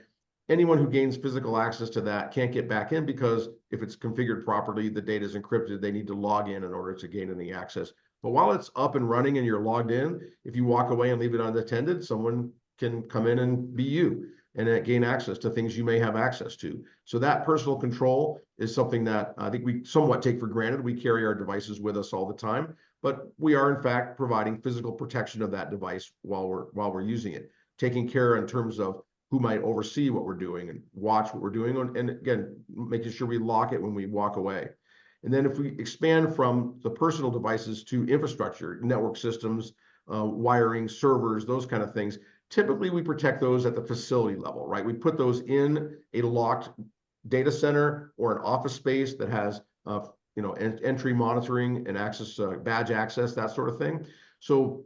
Anyone who gains physical access to that can't get back in, because if it's configured properly, the data is encrypted. They need to log in order to gain any access. But while it's up and running and you're logged in, if you walk away and leave it unattended, someone can come in and be you and gain access to things you may have access to. So that personal control is something that I think we somewhat take for granted. We carry our devices with us all the time, but we are in fact providing physical protection of that device while we're using it, taking care in terms of who might oversee what we're doing and watch what we're doing, and again, making sure we lock it when we walk away. And then if we expand from the personal devices to infrastructure, network systems, wiring, servers, those kind of things, typically we protect those at the facility level, right? We put those in a locked data center or an office space that has entry monitoring and access, badge access, that sort of thing. So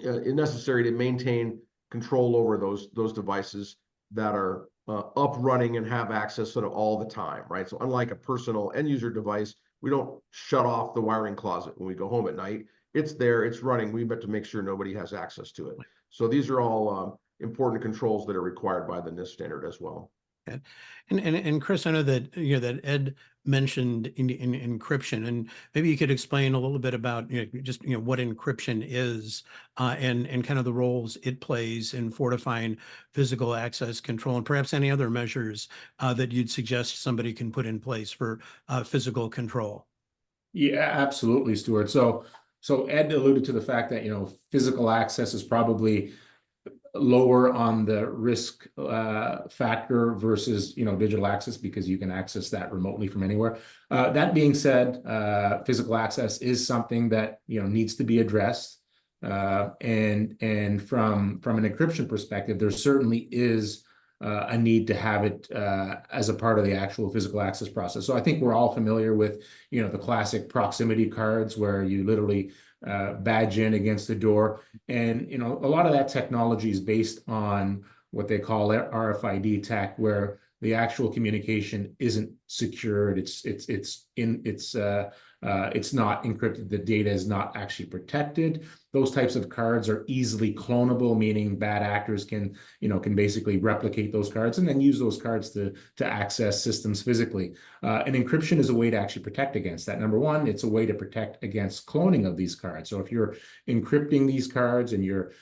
it's necessary to maintain control over those devices that are up running and have access sort of all the time, right? So unlike a personal end user device, We don't shut off the wiring closet when we go home at night. It's there, it's running. We have to make sure nobody has access to it. So these are all important controls that are required by the NIST standard as well. Okay. And Chris, I know that that Ed mentioned in encryption, and maybe you could explain a little bit about just what encryption is and kind of the roles it plays in fortifying physical access control, and perhaps any other measures that you'd suggest somebody can put in place for physical control. Yeah, absolutely, Stuart. So Ed alluded to the fact that physical access is probably lower on the risk factor versus digital access, because you can access that remotely from anywhere. That being said, physical access is something that needs to be addressed, and from an encryption perspective, there certainly is a need to have it as a part of the actual physical access process. So I think we're all familiar with the classic proximity cards where you literally badge in against the door. And, a lot of that technology is based on what they call RFID tech, where the actual communication isn't secured. It's not encrypted. The data is not actually protected. Those types of cards are easily clonable, meaning bad actors can basically replicate those cards and then use those cards to access systems physically. And encryption is a way to actually protect against that. Number one, it's a way to protect against cloning of these cards. So if you're encrypting these cards and you're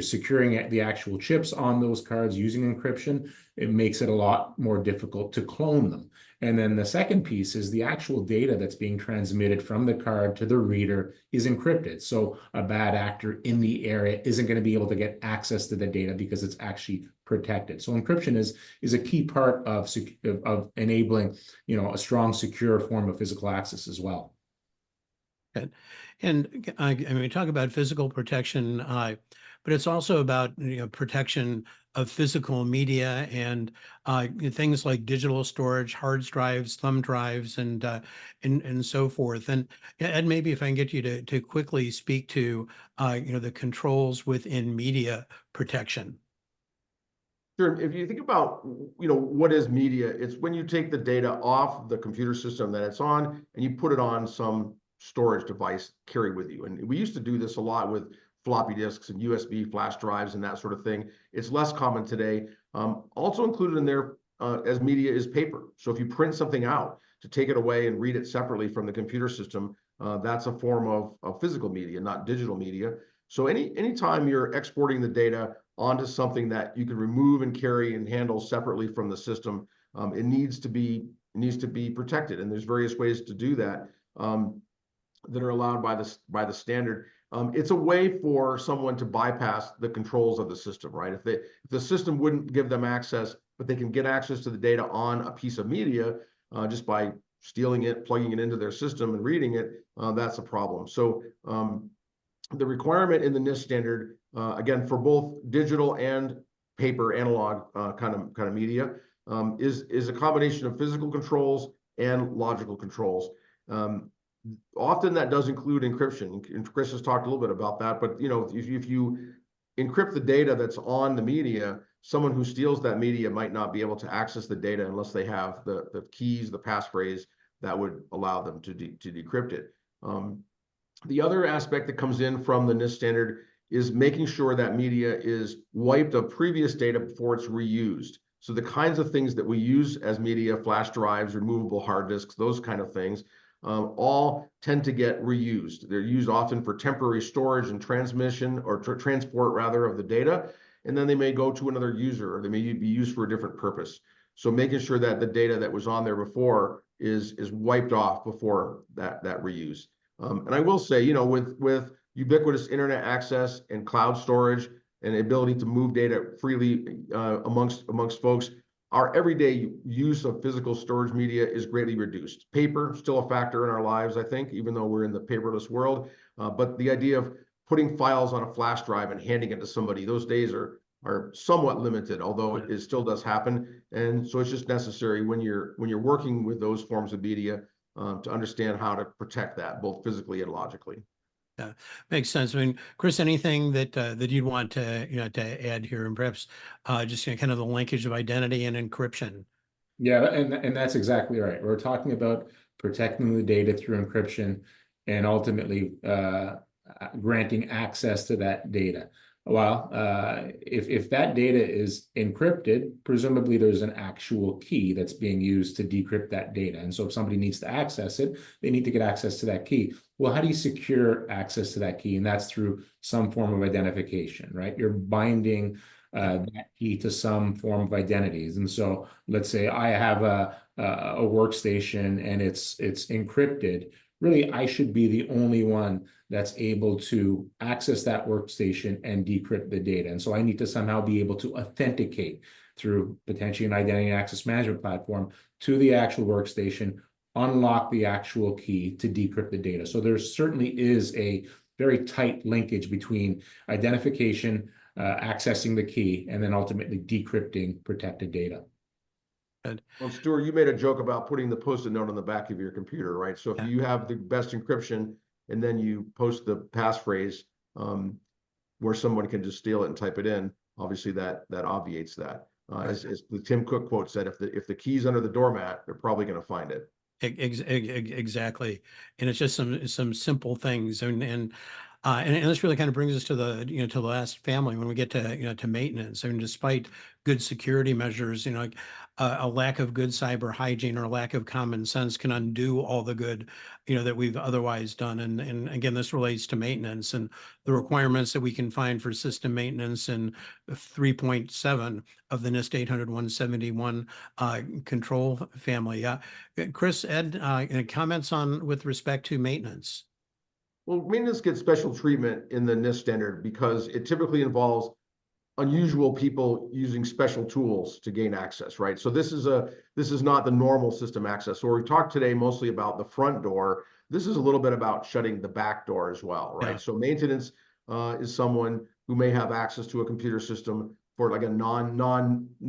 securing the actual chips on those cards using encryption, it makes it a lot more difficult to clone them. And then the second piece is the actual data that's being transmitted from the card to the reader is encrypted. So a bad actor in the area isn't going to be able to get access to the data because it's actually protected. So encryption is a key part of enabling, a strong, secure form of physical access as well. Okay. And I mean, we talk about physical protection, but it's also about protection of physical media and things like digital storage, hard drives, thumb drives, and so forth. And Ed, maybe if I can get you to quickly speak to the controls within media protection. Sure. If you think about, what is media, it's when you take the data off the computer system that it's on and you put it on some storage device carry with you. And we used to do this a lot with floppy disks and USB flash drives and that sort of thing. It's less common today. Also included in there as media is paper. So if you print something out to take it away and read it separately from the computer system, that's a form of physical media, not digital media. So anytime you're exporting the data onto something that you can remove and carry and handle separately from the system, it needs to be protected. And there's various ways to do that that are allowed by the standard. It's a way for someone to bypass the controls of the system, right? If the system wouldn't give them access, but they can get access to the data on a piece of media just by stealing it, plugging it into their system and reading it, that's a problem. So the requirement in the NIST standard, again, for both digital and paper analog kind of media, is a combination of physical controls and logical controls. Often that does include encryption, and Chris has talked a little bit about that, but if you encrypt the data that's on the media, someone who steals that media might not be able to access the data unless they have the keys, the passphrase that would allow them to decrypt it. The other aspect that comes in from the NIST standard is making sure that media is wiped of previous data before it's reused. So the kinds of things that we use as media, flash drives, removable hard disks, those kind of things, all tend to get reused. They're used often for temporary storage and transmission or transport rather of the data, and then they may go to another user or they may be used for a different purpose. So making sure that the data that was on there before is wiped off before that reuse. And I will say, with ubiquitous internet access and cloud storage and the ability to move data freely amongst folks, our everyday use of physical storage media is greatly reduced. Paper, still a factor in our lives, I think, even though we're in the paperless world. But the idea of putting files on a flash drive and handing it to somebody, those days are somewhat limited, although it still does happen. And so it's just necessary when you're working with those forms of media to understand how to protect that, both physically and logically. Yeah, makes sense. I mean, Chris, anything that you'd want to to add here, and perhaps just kind of the linkage of identity and encryption? Yeah, and that's exactly right. We're talking about protecting the data through encryption, and ultimately granting access to that data. Well, if that data is encrypted, presumably there's an actual key that's being used to decrypt that data. And so if somebody needs to access it, they need to get access to that key. Well, how do you secure access to that key? And that's through some form of identification, right? You're binding that key to some form of identities. And so let's say I have a workstation and it's encrypted. Really, I should be the only one that's able to access that workstation and decrypt the data. And so I need to somehow be able to authenticate through potentially an identity and access management platform to the actual workstation, unlock the actual key to decrypt the data. So there certainly is a very tight linkage between identification, accessing the key, and then ultimately decrypting protected data. Well, Stuart, you made a joke about putting the Post-it note on the back of your computer, right? So if you have the best encryption and then you post the passphrase where someone can just steal it and type it in, obviously that obviates that. As the Tim Cook quote said, if the key's under the doormat, they're probably going to find it. Exactly, and it's just some simple things, and this really kind of brings us to the to the last family when we get to to maintenance. I mean, despite good security measures, like a lack of good cyber hygiene or a lack of common sense can undo all the good that we've otherwise done. And again, this relates to maintenance and the requirements that we can find for system maintenance in 3.7 of the NIST 800-171 control family. Chris, Ed, comments on with respect to maintenance? Well, maintenance gets special treatment in the NIST standard because it typically involves unusual people using special tools to gain access, right? So this is not the normal system access. So we talked today mostly about the front door. This is a little bit about shutting the back door as well, right? Yeah. So maintenance is someone who may have access to a computer system for like a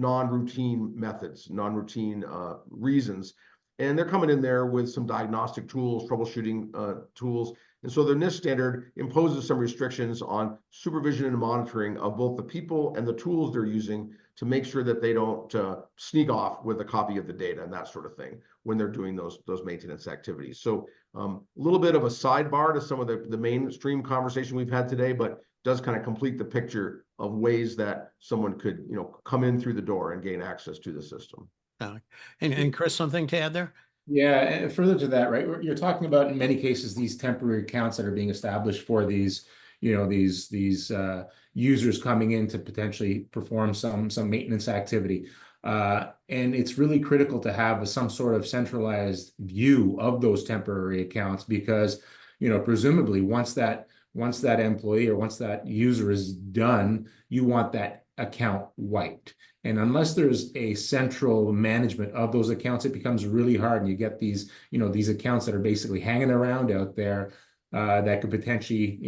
non-routine methods, non-routine reasons. And they're coming in there with some diagnostic tools, troubleshooting tools. And so the NIST standard imposes some restrictions on supervision and monitoring of both the people and the tools they're using to make sure that they don't sneak off with a copy of the data and that sort of thing when they're doing those maintenance activities. So a little bit of a sidebar to some of the mainstream conversation we've had today, but does kind of complete the picture of ways that someone could come in through the door and gain access to the system. And Chris, something to add there? Yeah, and further to that, right? You're talking about in many cases these temporary accounts that are being established for these, these users coming in to potentially perform some maintenance activity, and it's really critical to have some sort of centralized view of those temporary accounts because, presumably once that employee or once that user is done, you want that account wiped. And unless there's a central management of those accounts, it becomes really hard. And you get these, these accounts that are basically hanging around out there that could potentially,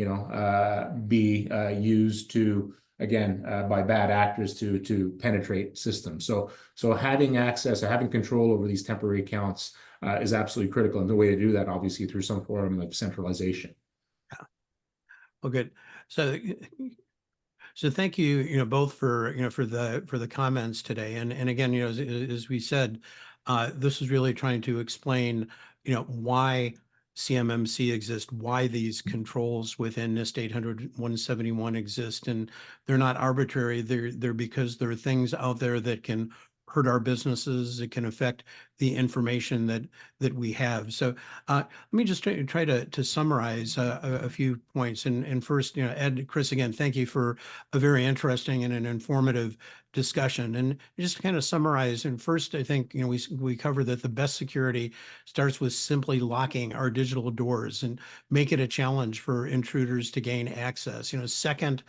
be used to, again, by bad actors to penetrate systems. So having access or having control over these temporary accounts is absolutely critical. And the way to do that, obviously, through some form of centralization. Yeah. Well, good. So thank you, both for for the comments today, and again, as we said, this is really trying to explain, why CMMC exists, why these controls within NIST 800-171 exist, and they're not arbitrary. They're because there are things out there that can hurt our businesses. It can affect the information that we have. So let me just try to summarize a few points. And first, Ed, Chris, again, thank you for a very interesting and an informative discussion. And just to kind of summarize, and first, I think, we covered that the best security starts with simply locking our digital doors and make it a challenge for intruders to gain access. Second,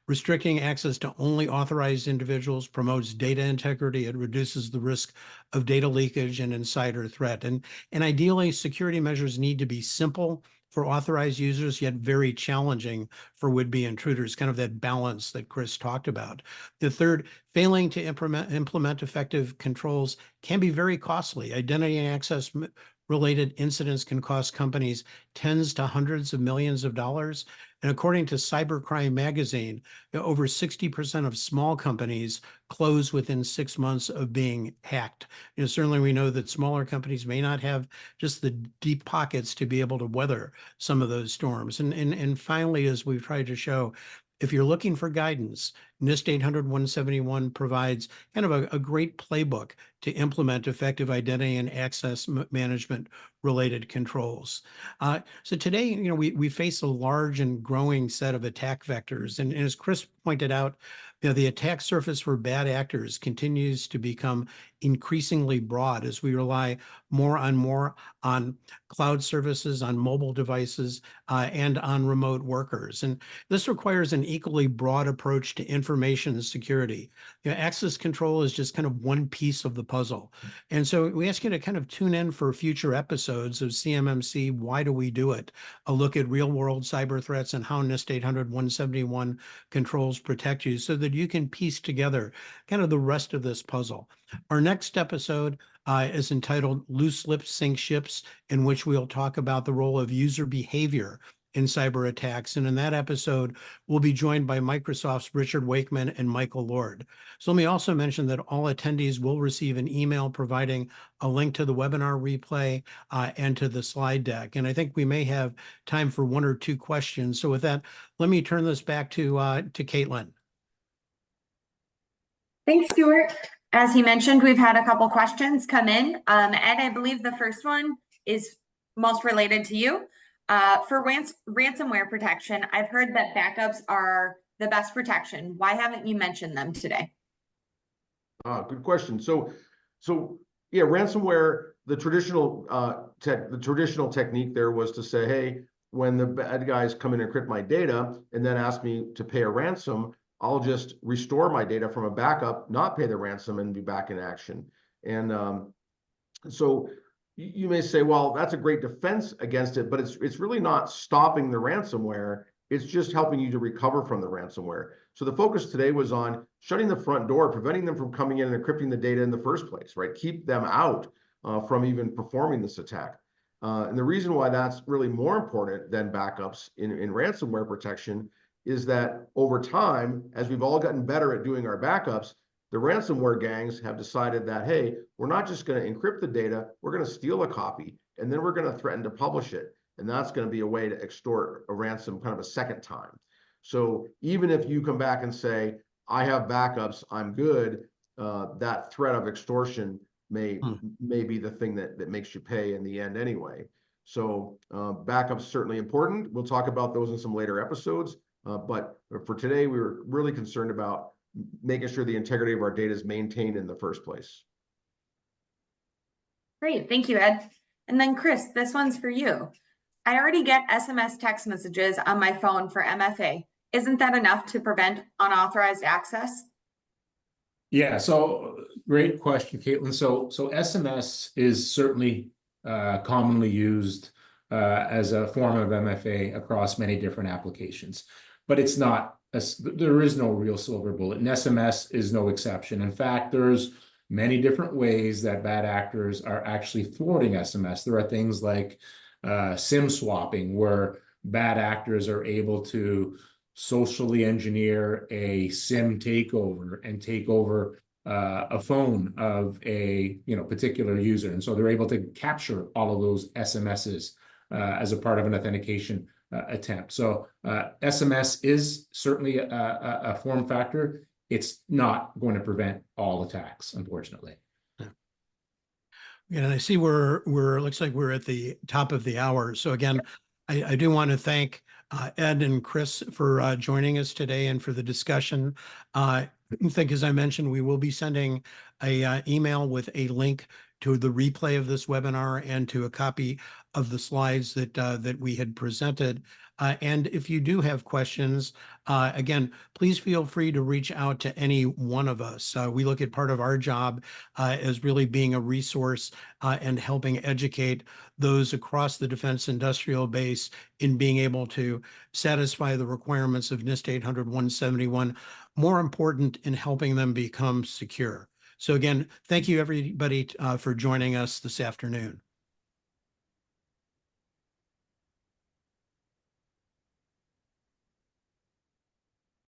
restricting access to only authorized individuals promotes data integrity. It reduces the risk of data leakage and insider threat. And ideally, security measures need to be simple for authorized users, yet very challenging for would-be intruders, kind of that balance that Chris talked about. The third, failing to implement effective controls can be very costly. Identity and access related incidents can cost companies tens to hundreds of millions of dollars. And according to Cybercrime Magazine, over 60% of small companies close within 6 months of being hacked. Certainly we know that smaller companies may not have just the deep pockets to be able to weather some of those storms. And finally, as we've tried to show, if you're looking for guidance, NIST 800-171 provides kind of a great playbook to implement effective identity and access management related controls. So today, we face a large and growing set of attack vectors. And as Chris pointed out, the attack surface for bad actors continues to become increasingly broad as we rely more on cloud services, on mobile devices, and on remote workers. And this requires an equally broad approach to information security. Access control is just kind of one piece of the puzzle. And so we ask you to kind of tune in for future episodes of CMMC, Why Do We Do It? A look at real world cyber threats and how NIST 800-171 controls protect you so that you can piece together kind of the rest of this puzzle. Our next episode is entitled Loose Lips Sink Ships, in which we'll talk about the role of user behavior in cyber attacks. And in that episode, we'll be joined by Microsoft's Richard Wakeman and Michael Lord. So let me also mention that all attendees will receive an email providing a link to the webinar replay and to the slide deck. And I think we may have time for 1 or 2 questions. So with that, let me turn this back to Caitlin. Thanks, Stuart. As he mentioned, we've had a couple questions come in. Ed, I believe the first one is most related to you. For ransomware protection, I've heard that backups are the best protection. Why haven't you mentioned them today? Good question. So yeah, ransomware, the traditional technique there was to say, hey, when the bad guys come in and encrypt my data and then ask me to pay a ransom, I'll just restore my data from a backup, not pay the ransom, and be back in action. And so you may say, well, that's a great defense against it, but it's really not stopping the ransomware. It's just helping you to recover from the ransomware. So the focus today was on shutting the front door, preventing them from coming in and encrypting the data in the first place, right? Keep them out from even performing this attack. And the reason why that's really more important than backups in ransomware protection is that over time, as we've all gotten better at doing our backups, the ransomware gangs have decided that, hey, we're not just going to encrypt the data, we're going to steal a copy, and then we're going to threaten to publish it. And that's going to be a way to extort a ransom kind of a second time. So even if you come back and say, I have backups, I'm good, that threat of extortion may be the thing that makes you pay in the end anyway. So backups certainly important. We'll talk about those in some later episodes. But for today, we were really concerned about making sure the integrity of our data is maintained in the first place. Great, thank you, Ed. And then Chris, this one's for you. I already get SMS text messages on my phone for MFA. Isn't that enough to prevent unauthorized access? Yeah, so great question, Caitlin. So SMS is certainly commonly used as a form of MFA across many different applications, but it's not. There is no real silver bullet, and SMS is no exception. In fact, there's many different ways that bad actors are actually thwarting SMS. There are things like SIM swapping, where bad actors are able to socially engineer a SIM takeover and take over a phone of a particular user, and so they're able to capture all of those SMSs as a part of an authentication attempt. So SMS is certainly a form factor. It's not going to prevent all attacks, unfortunately. Yeah, and I see we're looks like we're at the top of the hour. So again, I do want to thank Ed and Chris for joining us today and for the discussion. I think, as I mentioned, we will be sending a email with a link to the replay of this webinar and to a copy of the slides that we had presented. And if you do have questions, again, please feel free to reach out to any one of us. We look at part of our job as really being a resource and helping educate those across the defense industrial base in being able to satisfy the requirements of NIST 800-171, more important in helping them become secure. So again, thank you everybody for joining us this afternoon.